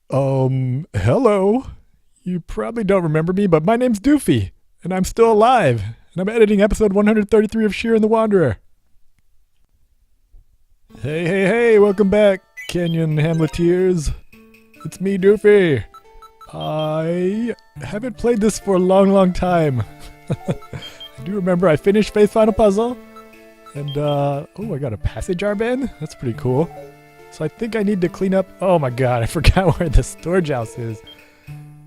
Hello. You probably don't remember me, but my name's Doofy, and I'm still alive, and I'm editing episode 133 of Shiren the Wanderer. Hey, welcome back, Canyon Hamleteers. It's me, Doofy. I haven't played this for a long time. I do remember I finished Faith's Final Puzzle, and, I got a passage arband? That's pretty cool. So I think I need to clean up. Oh my god, I forgot where the storage house is.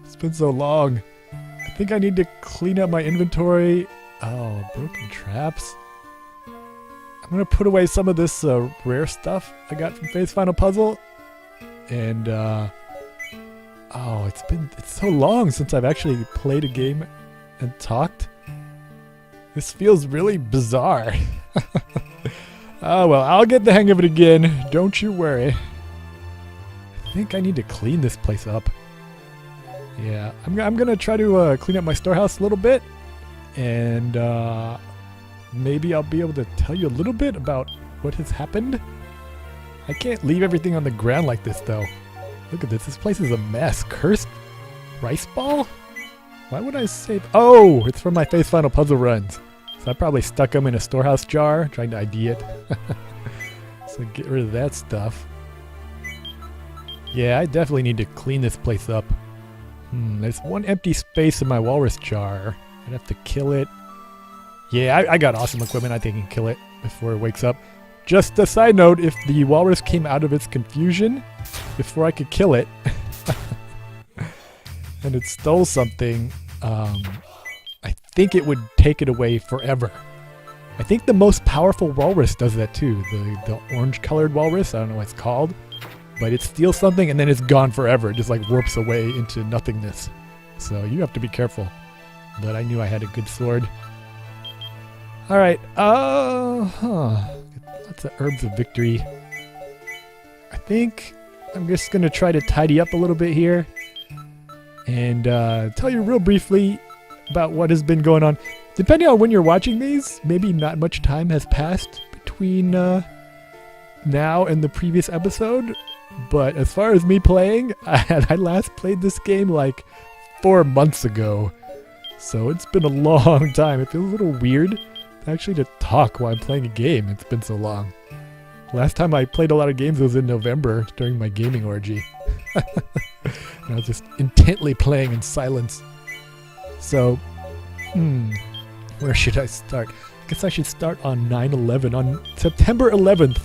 It's been so long. I think I need to clean up my inventory. Oh, broken traps. I'm gonna put away some of this rare stuff I got from Faith's Final Puzzle. And, it's so long since I've actually played a game and talked. This feels really bizarre. Oh, well, I'll get the hang of it again. Don't you worry. I think I need to clean this place up. Yeah, I'm going to try to clean up my storehouse a little bit. And maybe I'll be able to tell you a little bit about what has happened. I can't leave everything on the ground like this, though. Look at this. This place is a mess. Cursed rice ball? Why would I save? Oh, it's from my Faith's Final Puzzle runs. So I probably stuck them in a storehouse jar, trying to ID it. So get rid of that stuff. Yeah, I definitely need to clean this place up. There's one empty space in my walrus jar. I'd have to kill it. Yeah, I got awesome equipment. I think I can kill it before it wakes up. Just a side note, if the walrus came out of its confusion before I could kill it, and it stole something, I think it would take it away forever. I think the most powerful walrus does that too. The orange-colored walrus, I don't know what it's called, but it steals something and then it's gone forever. It just like warps away into nothingness. So you have to be careful. But I knew I had a good sword. All right. Lots of herbs of victory. I think I'm just gonna try to tidy up a little bit here and tell you real briefly about what has been going on. Depending on when you're watching these, maybe not much time has passed between now and the previous episode. But as far as me playing, I last played this game like 4 months ago. So it's been a long time. It feels a little weird actually to talk while I'm playing a game. It's been so long. Last time I played a lot of games was in November during my gaming orgy. And I was just intently playing in silence. So, where should I start? I guess I should start on 9/11, on September 11th.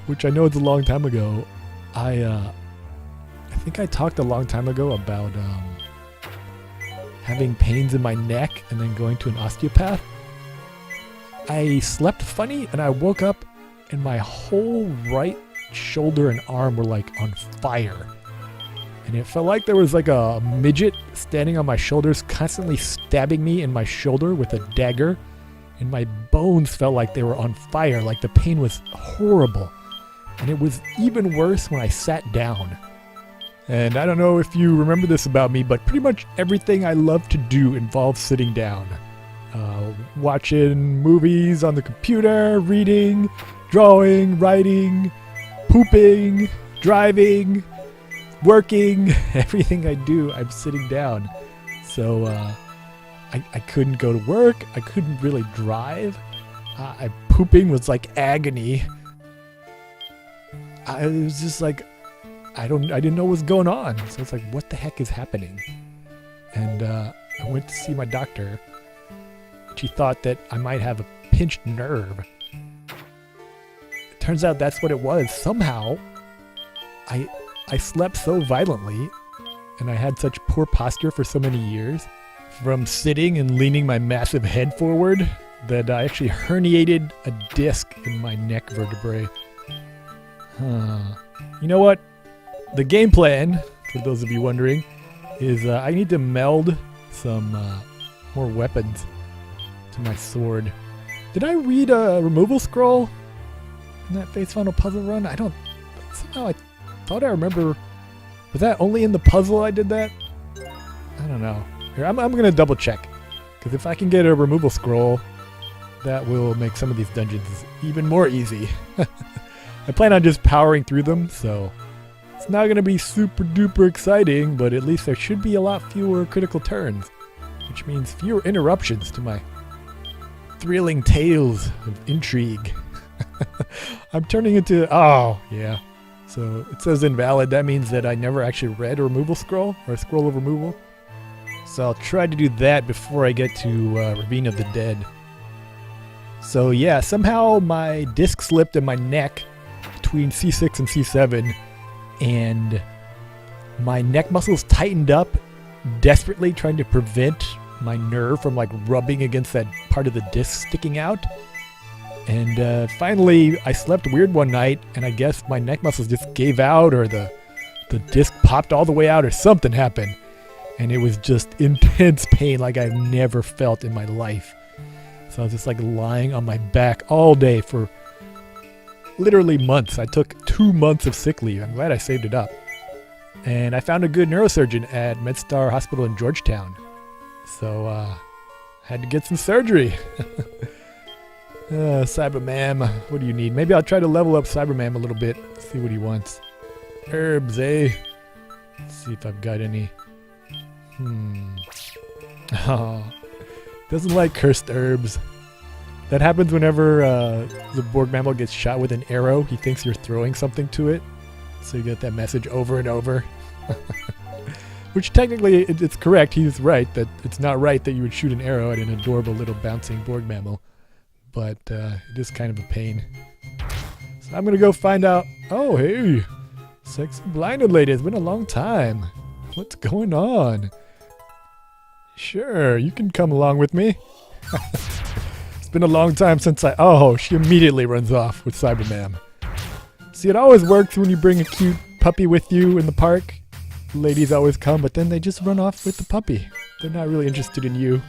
Which I know it's a long time ago. I think I talked a long time ago about having pains in my neck and then going to an osteopath. I slept funny and I woke up and my whole right shoulder and arm were like on fire. And it felt like there was like a midget standing on my shoulders, constantly stabbing me in my shoulder with a dagger. And my bones felt like they were on fire, like the pain was horrible. And it was even worse when I sat down. And I don't know if you remember this about me, but pretty much everything I love to do involves sitting down. Watching movies on the computer, reading, drawing, writing, pooping, driving, working, everything I do, I'm sitting down. So I couldn't go to work. I couldn't really drive. Pooping was like agony. I was just like, I didn't know what was going on. So it's like, what the heck is happening? And I went to see my doctor. She thought that I might have a pinched nerve. It turns out that's what it was. Somehow, I slept so violently, and I had such poor posture for so many years, from sitting and leaning my massive head forward, that I actually herniated a disc in my neck vertebrae. You know what? The game plan, for those of you wondering, is I need to meld some more weapons to my sword. Did I read a removal scroll in that Faith's Final Puzzle run? Somehow I thought I remember. Was that only in the puzzle I did that? I don't know. Here, I'm going to double check. Because if I can get a removal scroll, that will make some of these dungeons even more easy. I plan on just powering through them, so It's not going to be super duper exciting, but at least there should be a lot fewer critical turns, which means fewer interruptions to my thrilling tales of intrigue. I'm turning into... Oh, yeah. So it says invalid. That means that I never actually read a removal scroll, or a scroll of removal. So I'll try to do that before I get to Ravine of the Dead. So yeah, somehow my disc slipped in my neck between C6 and C7, and my neck muscles tightened up, desperately trying to prevent my nerve from like rubbing against that part of the disc sticking out. And finally, I slept weird one night, and I guess my neck muscles just gave out, or the disc popped all the way out, or something happened. And it was just intense pain like I've never felt in my life. So I was just like lying on my back all day for literally months. I took 2 months of sick leave. I'm glad I saved it up. And I found a good neurosurgeon at MedStar Hospital in Georgetown. So had to get some surgery. Cyberman, what do you need? Maybe I'll try to level up Cyberman a little bit. See what he wants. Herbs, eh? Let's see if I've got any. Oh, doesn't like cursed herbs. That happens whenever the Borg mammal gets shot with an arrow. He thinks you're throwing something to it. So you get that message over and over. Which technically it's correct. He's right that it's not right that you would shoot an arrow at an adorable little bouncing Borg mammal. But it is kind of a pain. So I'm going to go find out. Oh, hey. Sexy blinded lady. It's been a long time. What's going on? Sure, you can come along with me. It's been a long time since Oh, she immediately runs off with Cyberman. See, it always works when you bring a cute puppy with you in the park. Ladies always come, but then they just run off with the puppy. They're not really interested in you.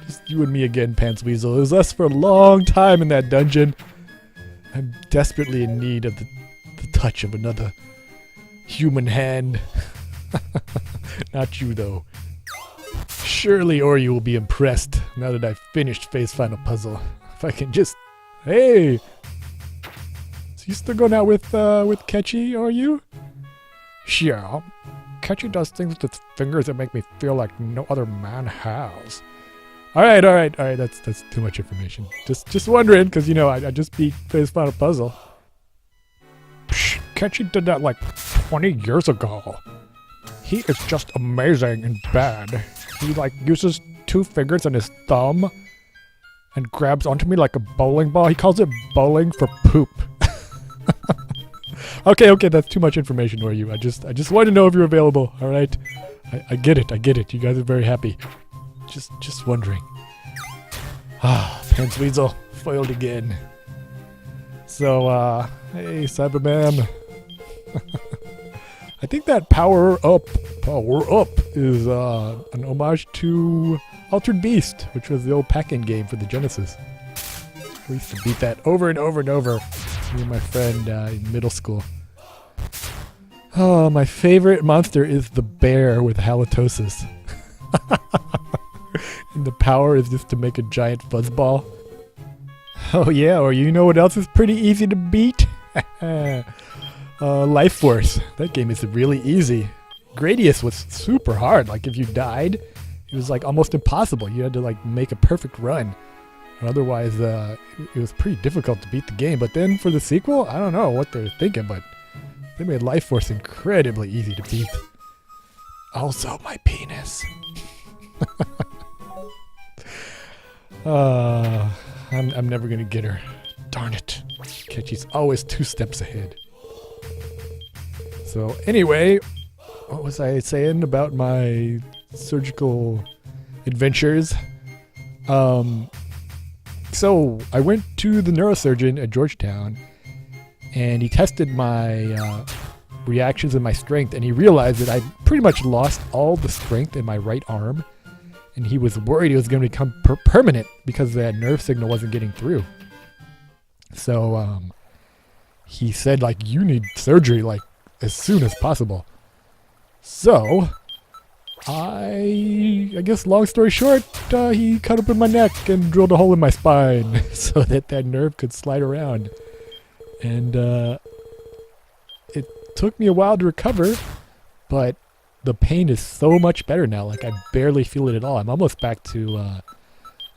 Just you and me again, Pants Weasel. It was us for a long time in that dungeon. I'm desperately in need of the touch of another human hand. Not you, though. Surely Ori will be impressed now that I've finished Phase Final Puzzle. If I can just... Hey! So you still going out with Ketchy, are you? Sure. Ketchy does things with its fingers that make me feel like no other man has. Alright, that's too much information. Just wondering, because, you know, I just beat Phase Final Puzzle. Psh, Ketchy did that like 20 years ago. He is just amazing and bad. He like uses 2 fingers and his thumb and grabs onto me like a bowling ball. He calls it bowling for poop. Okay, that's too much information for you. I just wanted to know if you're available. All right, I get it. You guys are very happy. Just wondering. Pants Weasel foiled again. So hey Cyberman. I think that power up is an homage to Altered Beast, which was the old pack-in game for the Genesis. We used to beat that over and over and over, me and my friend in middle school. Oh, my favorite monster is the bear with halitosis. And the power is just to make a giant fuzzball. Oh yeah, or you know what else is pretty easy to beat? Life Force. That game is really easy. Gradius was super hard. Like if you died, it was like almost impossible. You had to like make a perfect run. Otherwise, it was pretty difficult to beat the game. But then for the sequel, I don't know what they were thinking, but they made Life Force incredibly easy to beat. Also, my penis. I'm never gonna get her. Darn it. Ketchy's always 2 steps ahead. So anyway, what was I saying about my surgical adventures? So I went to the neurosurgeon at Georgetown, and he tested my reactions and my strength, and he realized that I pretty much lost all the strength in my right arm, and he was worried it was going to become permanent because that nerve signal wasn't getting through. So he said, like, you need surgery, like, as soon as possible. So I guess long story short, he cut open my neck and drilled a hole in my spine so that nerve could slide around. And it took me a while to recover, but the pain is so much better now. Like, I barely feel it at all. I'm almost back to,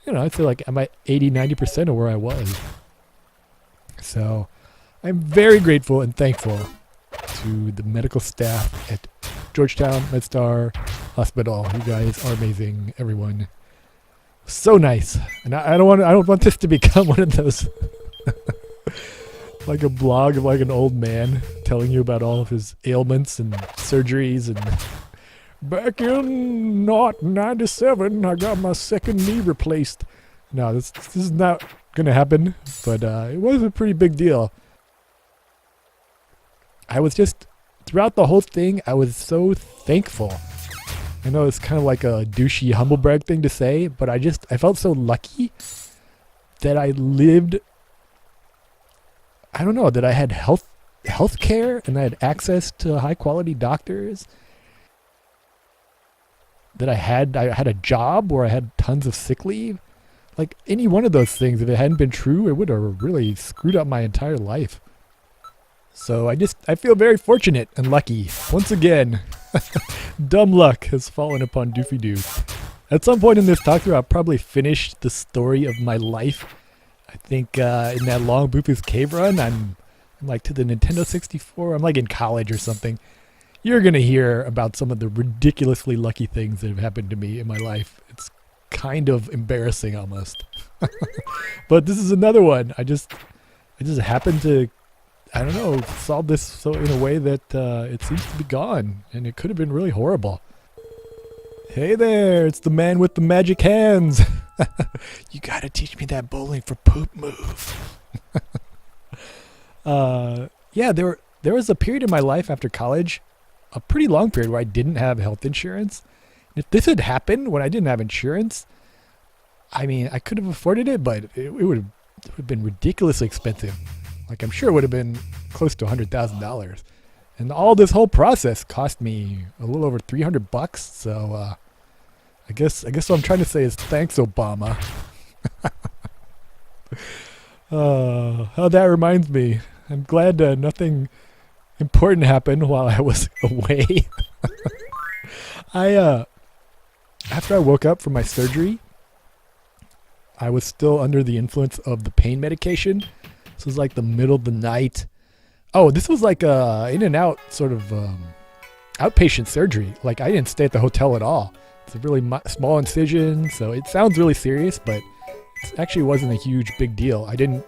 I'd say like I'm at 80-90% of where I was. So I'm very grateful and thankful to the medical staff at Georgetown MedStar Hospital. You guys are amazing, everyone. So nice. And I don't want this to become one of those like a blog of like an old man telling you about all of his ailments and surgeries. And back in 97, I got my second knee replaced. No, this is not going to happen, but it was a pretty big deal. I was just, throughout the whole thing, I was so thankful. I know it's kind of like a douchey humble brag thing to say, but I felt so lucky that I lived, I don't know, that I had health care and I had access to high quality doctors. That I had a job where I had tons of sick leave. Like, any one of those things, if it hadn't been true, it would have really screwed up my entire life. So I feel very fortunate and lucky. Once again, dumb luck has fallen upon Doofy Doo. At some point in this talkthrough, I'll probably finish the story of my life. I think in that long Boopoo's Cave run, I'm like to the Nintendo 64. I'm like in college or something. You're going to hear about some of the ridiculously lucky things that have happened to me in my life. It's kind of embarrassing almost. But this is another one. I just happened to, I don't know, solve this so in a way that it seems to be gone. And it could have been really horrible. Hey there, it's the man with the magic hands. You got to teach me that bowling for poop move. Yeah, there was a period in my life after college, a pretty long period where I didn't have health insurance. If this had happened when I didn't have insurance, I mean, I could have afforded it, but it would have been ridiculously expensive. Like, I'm sure it would have been close to $100,000. And all this whole process cost me a little over $300. So, I guess what I'm trying to say is thanks, Obama. How that reminds me. I'm glad nothing important happened while I was away. After I woke up from my surgery, I was still under the influence of the pain medication. This was like the middle of the night. Oh, this was like a in and out sort of outpatient surgery. Like, I didn't stay at the hotel at all. It's a really small incision, so it sounds really serious, but it actually wasn't a huge big deal. I didn't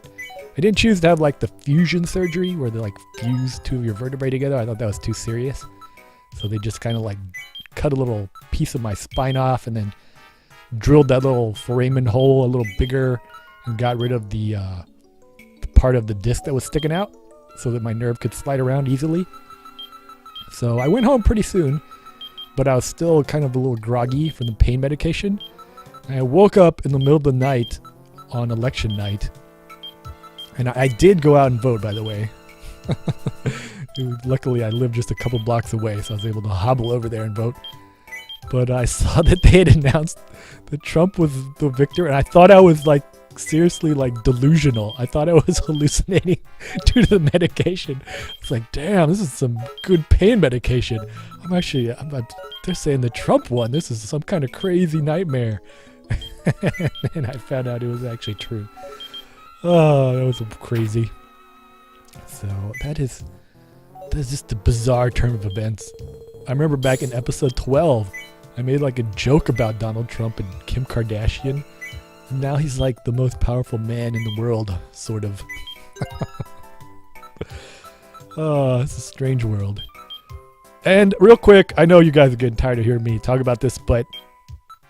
choose to have like the fusion surgery where they like fuse two of your vertebrae together. I thought that was too serious. So they just kind of like cut a little piece of my spine off and then drilled that little foramen hole a little bigger and got rid of the part of the disc that was sticking out so that my nerve could slide around easily. So I went home pretty soon, but I was still kind of a little groggy from the pain medication. I woke up in the middle of the night on election night. And I did go out and vote, by the way. Luckily, I lived just a couple blocks away, so I was able to hobble over there and vote. But I saw that they had announced that Trump was the victor, and I thought I was like seriously like delusional. I thought I was hallucinating due to the medication. It's like, damn, this is some good pain medication. They're saying the Trump won. This is some kind of crazy nightmare. And I found out it was actually true. Oh, that was crazy. So that is just a bizarre turn of events. I remember back in episode 12, I made like a joke about Donald Trump and Kim Kardashian. And now he's like the most powerful man in the world, sort of. Oh, it's a strange world. And real quick, I know you guys are getting tired of hearing me talk about this, but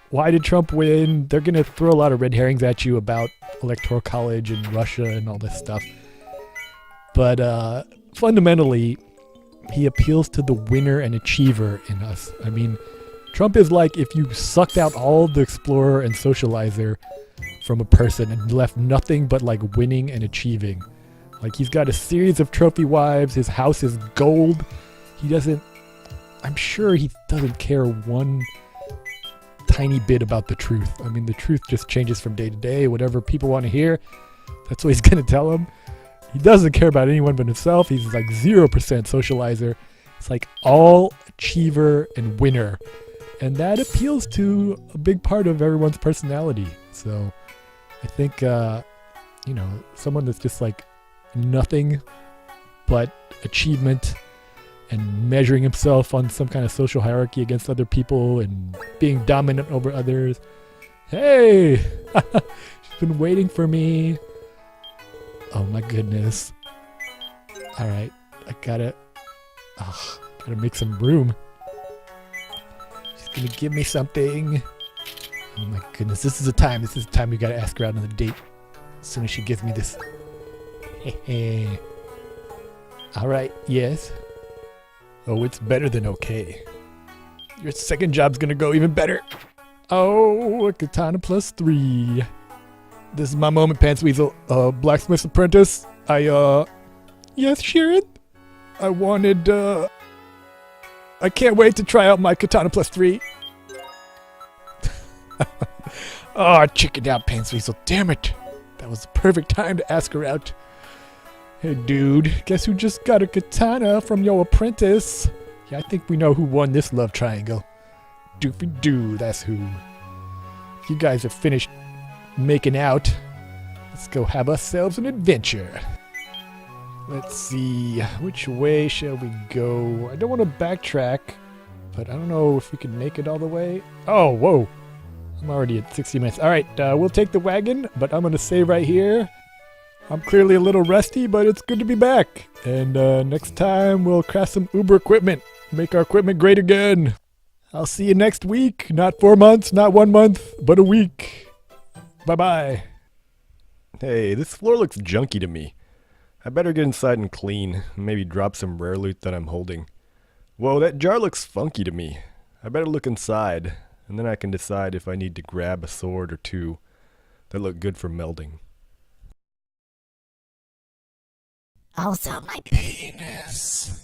why did Trump win? They're going to throw a lot of red herrings at you about Electoral College and Russia and all this stuff. But fundamentally, he appeals to the winner and achiever in us. I mean, Trump is like if you sucked out all the explorer and socializer from a person and left nothing but like winning and achieving. Like, he's got a series of trophy wives. His house is gold. I'm sure he doesn't care one tiny bit about the truth. I mean, the truth just changes from day to day. Whatever people want to hear, that's what he's going to tell them. He doesn't care about anyone but himself. He's like 0% socializer. It's like all achiever and winner. And that appeals to a big part of everyone's personality. So I think, someone that's just like nothing but achievement and measuring himself on some kind of social hierarchy against other people and being dominant over others. Hey! She's been waiting for me. Oh my goodness. Alright, I gotta make some room. She's gonna give me something. Oh my goodness, this is the time we gotta ask her out on a date. As soon as she gives me this. Hey. Alright, yes. Oh, it's better than okay. Your second job's gonna go even better. Oh, a katana +3. This is my moment, Pants Weasel. Blacksmith's apprentice. Yes, Shiren? I can't wait to try out my katana +3. Oh, chickened out, Pants Weasel. Damn it. That was the perfect time to ask her out. Hey, dude, guess who just got a katana from your apprentice? Yeah, I think we know who won this love triangle. Doofy Doo, that's who. You guys are finished making out. Let's go have ourselves an adventure. Let's see, which way shall we go? I don't want to backtrack, but I don't know if we can make it all the way. Oh, whoa. I'm already at 60 minutes. All right, we'll take the wagon, but I'm going to save right here. I'm clearly a little rusty, but it's good to be back. And next time, we'll craft some Uber equipment. Make our equipment great again. I'll see you next week. Not 4 months, not 1 month, but a week. Bye-bye. Hey, this floor looks junky to me. I better get inside and clean, and maybe drop some rare loot that I'm holding. Whoa, that jar looks funky to me. I better look inside, and then I can decide if I need to grab a sword or two that look good for melding. Also my penis.